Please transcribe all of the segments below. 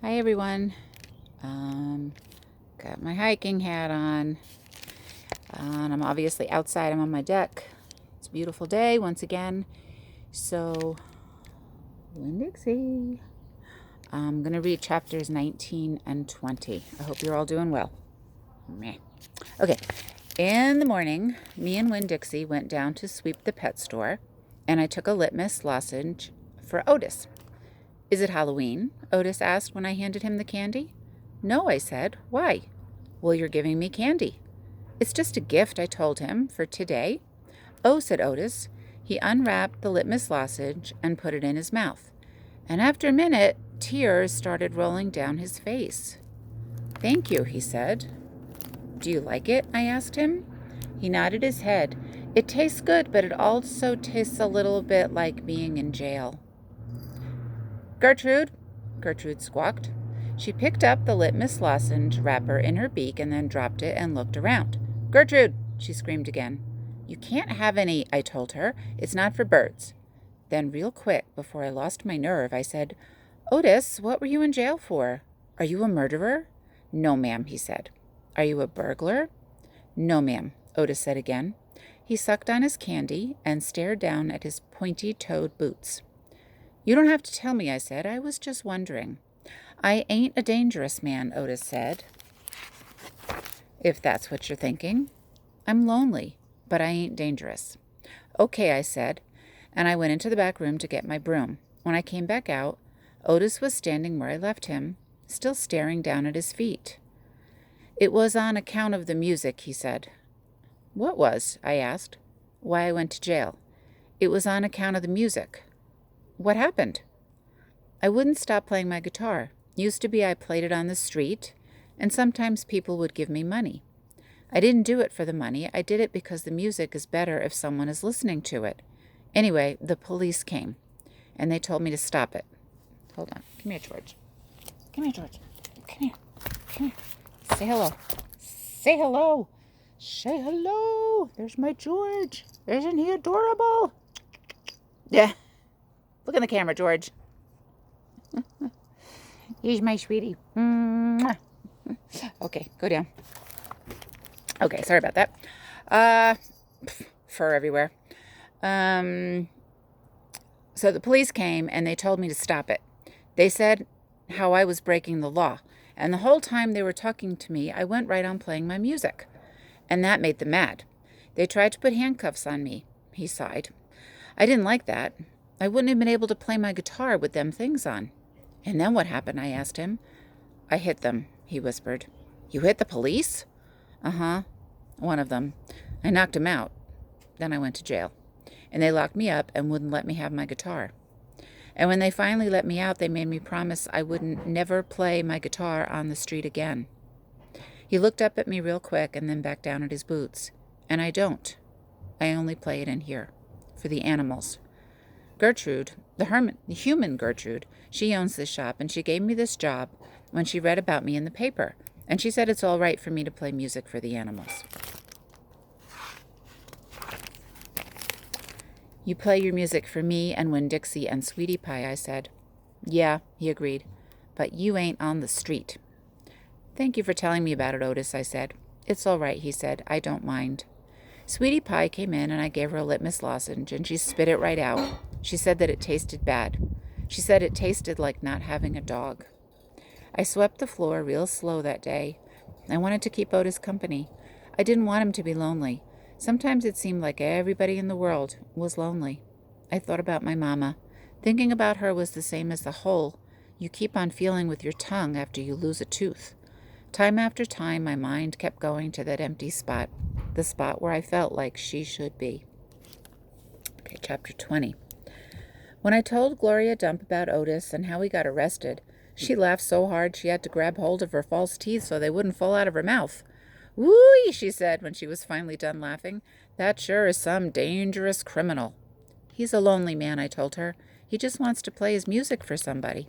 Hi everyone. Got my hiking hat on. And I'm obviously outside. I'm on my deck. It's a beautiful day once again. So, Winn, Dixie. I'm going to read chapters 19 and 20. I hope you're all doing well. Meh. Okay. In the morning, me and Winn Dixie went down to sweep the pet store, and I took a litmus lozenge for Otis. Is it Halloween? Otis asked when I handed him the candy. No, I said. Why? Well, you're giving me candy. It's just a gift, I told him, for today. Oh, said Otis. He unwrapped the litmus lozenge and put it in his mouth. And after a minute, tears started rolling down his face. Thank you, he said. Do you like it? I asked him. He nodded his head. It tastes good, but it also tastes a little bit like being in jail. Gertrude squawked. She picked up the litmus lozenge wrapper in her beak and then dropped it and looked around. Gertrude, she screamed again. You can't have any, I told her. It's not for birds. Then real quick, before I lost my nerve, I said, Otis, what were you in jail for? Are you a murderer? No, ma'am, he said. Are you a burglar? No, ma'am, Otis said again. He sucked on his candy and stared down at his pointy-toed boots. You don't have to tell me, I said. I was just wondering. I ain't a dangerous man, Otis said. If that's what you're thinking. I'm lonely, but I ain't dangerous. Okay, I said, and I went into the back room to get my broom. When I came back out, Otis was standing where I left him, still staring down at his feet. It was on account of the music, he said. What was? I asked. Why I went to jail. It was on account of the music. What happened? I wouldn't stop playing my guitar. Used to be I played it on the street, and sometimes people would give me money. I didn't do it for the money. I did it because the music is better if someone is listening to it. Anyway, the police came, and they told me to stop it. Hold on. Come here, George. Come here, George. Come here. Come here. Say hello. Say hello. Say hello. There's my George. Isn't he adorable? Yeah. Look in the camera, George. He's my sweetie. Mwah. Okay, go down. Okay, sorry about that. Fur everywhere. So the police came and they told me to stop it. They said how I was breaking the law. And the whole time they were talking to me, I went right on playing my music. And that made them mad. They tried to put handcuffs on me. He sighed. I didn't like that. I wouldn't have been able to play my guitar with them things on. And then what happened? I asked him. I hit them, he whispered. You hit the police? Uh-huh. One of them. I knocked him out. Then I went to jail. And they locked me up and wouldn't let me have my guitar. And when they finally let me out, they made me promise I wouldn't never play my guitar on the street again. He looked up at me real quick and then back down at his boots. And I don't. I only play it in here. For the animals. Gertrude, the human Gertrude, she owns this shop, and she gave me this job when she read about me in the paper. And she said it's all right for me to play music for the animals. You play your music for me and Winn Dixie and Sweetie Pie, I said. Yeah, he agreed. But you ain't on the street. Thank you for telling me about it, Otis, I said. It's all right, he said. I don't mind. Sweetie Pie came in and I gave her a litmus lozenge and she spit it right out. She said that it tasted bad. She said it tasted like not having a dog. I swept the floor real slow that day. I wanted to keep Otis company. I didn't want him to be lonely. Sometimes it seemed like everybody in the world was lonely. I thought about my mama. Thinking about her was the same as the hole you keep on feeling with your tongue after you lose a tooth. Time after time, my mind kept going to that empty spot, the spot where I felt like she should be. Okay, chapter 20. When I told Gloria Dump about Otis and how he got arrested, she laughed so hard she had to grab hold of her false teeth so they wouldn't fall out of her mouth. Whoo-ee, she said when she was finally done laughing. That sure is some dangerous criminal. He's a lonely man, I told her. He just wants to play his music for somebody.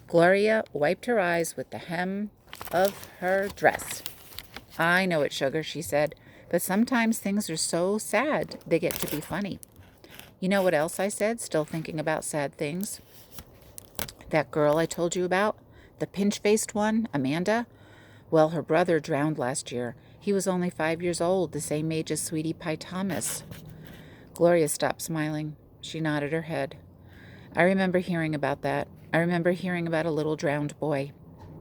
Gloria wiped her eyes with the hem of her dress. I know it, sugar, she said, but sometimes things are so sad they get to be funny. You know what else I said, still thinking about sad things? That girl I told you about, The pinch-faced one, Amanda? Well, her brother drowned last year. He was only 5 years old, the same age as Sweetie Pie Thomas. Gloria stopped smiling. She nodded her head. I remember hearing about that. I remember hearing about a little drowned boy.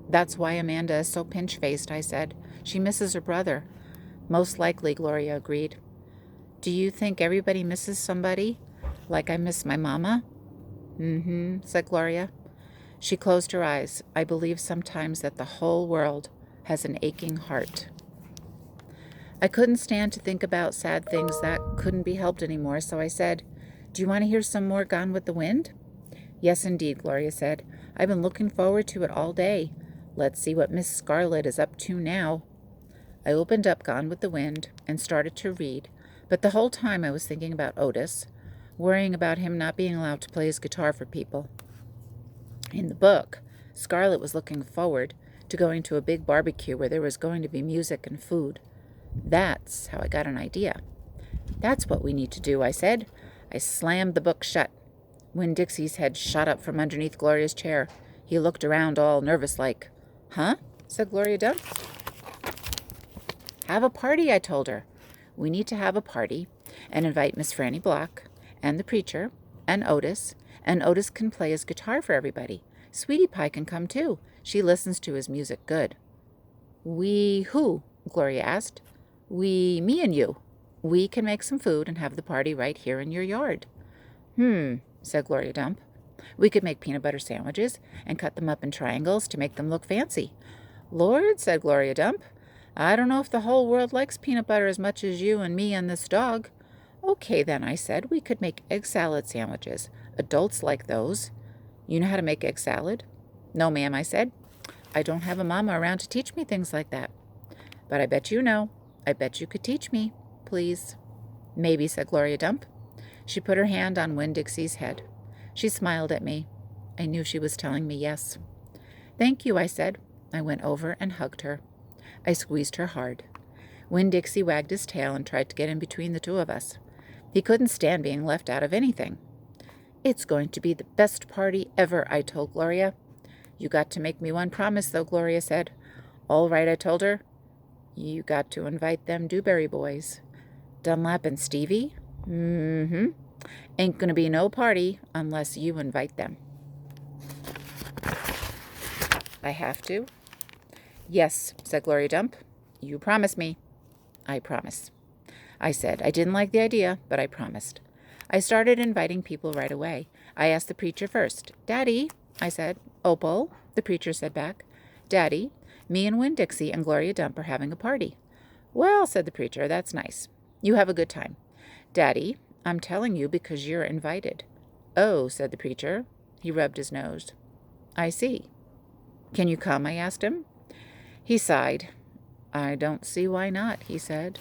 That's why Amanda is so pinch-faced, I said. She misses her brother. Most likely, Gloria agreed. Do you think everybody misses somebody? Like I miss my mama? Mm-hmm, said Gloria. She closed her eyes. I believe sometimes that the whole world has an aching heart. I couldn't stand to think about sad things that couldn't be helped anymore, so I said, Do you want to hear some more Gone with the Wind? Yes, indeed, Gloria said. I've been looking forward to it all day. Let's see what Miss Scarlet is up to now. I opened up Gone with the Wind and started to read, but the whole time I was thinking about Otis, worrying about him not being allowed to play his guitar for people. In the book, Scarlet was looking forward to going to a big barbecue where there was going to be music and food. That's how I got an idea. That's what we need to do, I said. I slammed the book shut. When Dixie's head shot up from underneath Gloria's chair, he looked around all nervous-like. Huh? Said Gloria Dump. Have a party, I told her. We need to have a party and invite Miss Franny Block and the preacher and Otis can play his guitar for everybody. Sweetie Pie can come too. She listens to his music good. We who? Gloria asked. Me and you. We can make some food and have the party right here in your yard. Said Gloria Dump. We could make peanut butter sandwiches and cut them up in triangles to make them look fancy. Lord, said Gloria Dump, I don't know if the whole world likes peanut butter as much as you and me and this dog. Okay, then, I said, we could make egg salad sandwiches. Adults like those. You know how to make egg salad? No, ma'am, I said. I don't have a mama around to teach me things like that. But I bet you know. I bet you could teach me, please. Maybe, said Gloria Dump. She put her hand on Winn-Dixie's head. She smiled at me. I knew she was telling me yes. Thank you, I said. I went over and hugged her. I squeezed her hard. Winn-Dixie wagged his tail and tried to get in between the two of us. He couldn't stand being left out of anything. It's going to be the best party ever, I told Gloria. You got to make me one promise, though, Gloria said. All right, I told her. You got to invite them Dewberry boys. Dunlap and Stevie? Mm-hmm. Ain't gonna be no party unless you invite them. I have to? Yes, said Gloria Dump. You promise me. I promise. I said I didn't like the idea, but I promised. I started inviting people right away. I asked the preacher first. Daddy, I said. Opal, the preacher said back. Daddy, me and Winn-Dixie and Gloria Dump are having a party. Well, said the preacher, that's nice. You have a good time. Daddy, I'm telling you because you're invited. Oh, said the preacher. He rubbed his nose. I see. Can you come? I asked him. He sighed. I don't see why not, he said.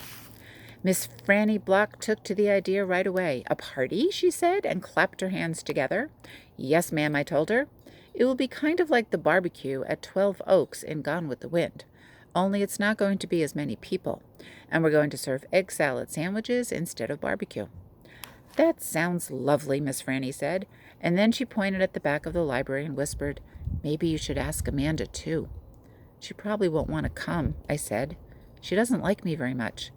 Miss Franny Block took to the idea right away. A party, she said, and clapped her hands together. Yes, ma'am, I told her. It will be kind of like the barbecue at 12 Oaks in Gone with the Wind, only it's not going to be as many people, and we're going to serve egg salad sandwiches instead of barbecue. That sounds lovely, Miss Franny said, and then she pointed at the back of the library and whispered, Maybe you should ask Amanda, too. She probably won't want to come, I said. She doesn't like me very much.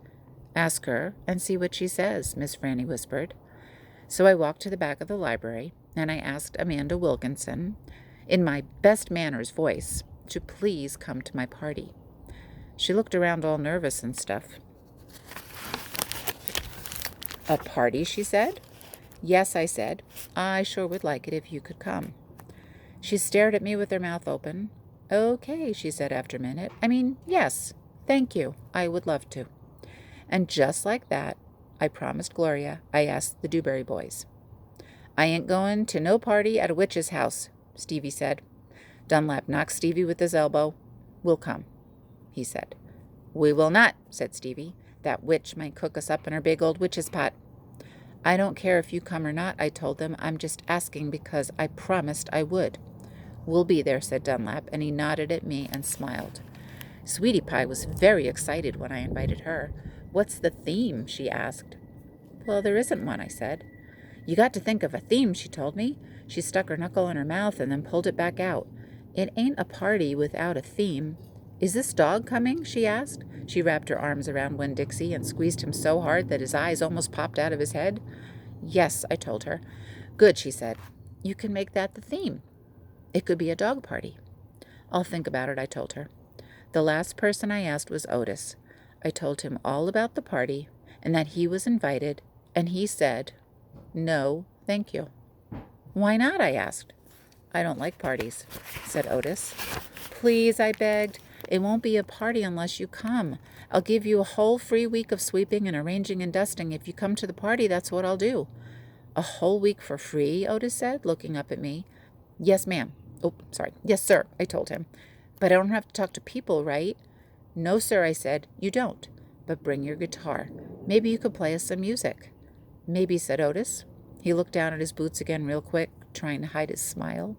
Ask her and see what she says, Miss Franny whispered. So I walked to the back of the library, and I asked Amanda Wilkinson, in my best manners voice, to please come to my party. She looked around all nervous and stuff. A party, she said. Yes, I said. I sure would like it if you could come. She stared at me with her mouth open. Okay, she said after a minute. Yes, thank you. I would love to. And just like that, I promised Gloria I asked the Dewberry boys. I ain't going to no party at a witch's house, Stevie said. Dunlap knocked Stevie with his elbow. We'll come, he said. We will not, said Stevie. That witch might cook us up in her big old witch's pot. I don't care if you come or not, I told them. I'm just asking because I promised I would. We'll be there, said Dunlap, and he nodded at me and smiled. Sweetie Pie was very excited when I invited her. What's the theme? She asked. Well, there isn't one, I said. You got to think of a theme, she told me. She stuck her knuckle in her mouth and then pulled it back out. It ain't a party without a theme. Is this dog coming? She asked. She wrapped her arms around Winn Dixie and squeezed him so hard that his eyes almost popped out of his head. Yes, I told her. Good, she said. You can make that the theme. It could be a dog party. I'll think about it, I told her. The last person I asked was Otis. I told him all about the party and that he was invited, and he said, no, thank you. Why not? I asked. I don't like parties, said Otis. Please, I begged. It won't be a party unless you come. I'll give you a whole free week of sweeping and arranging and dusting. If you come to the party, that's what I'll do. A whole week for free? Otis said, looking up at me. Yes, ma'am. Oh, sorry. Yes, sir, I told him. But I don't have to talk to people, right? No, sir, I said. You don't. But bring your guitar. Maybe you could play us some music. Maybe, said Otis. He looked down at his boots again real quick, trying to hide his smile.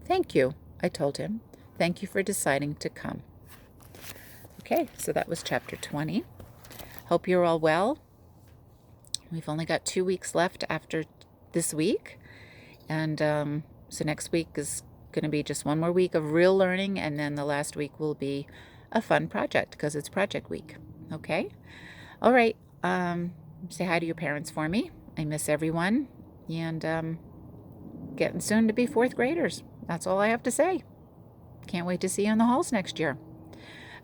Thank you, I told him. Thank you for deciding to come. Okay, so that was chapter 20. Hope you're all well. We've only got 2 weeks left after this week. And so next week is going to be just one more week of real learning. And then the last week will be a fun project because it's project week. Okay? All right. Say hi to your parents for me. I miss everyone. And getting soon to be 4th graders. That's all I have to say. Can't wait to see you in the halls next year.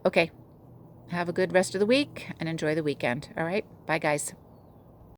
Okay. Have a good rest of the week and enjoy the weekend. All right. Bye, guys.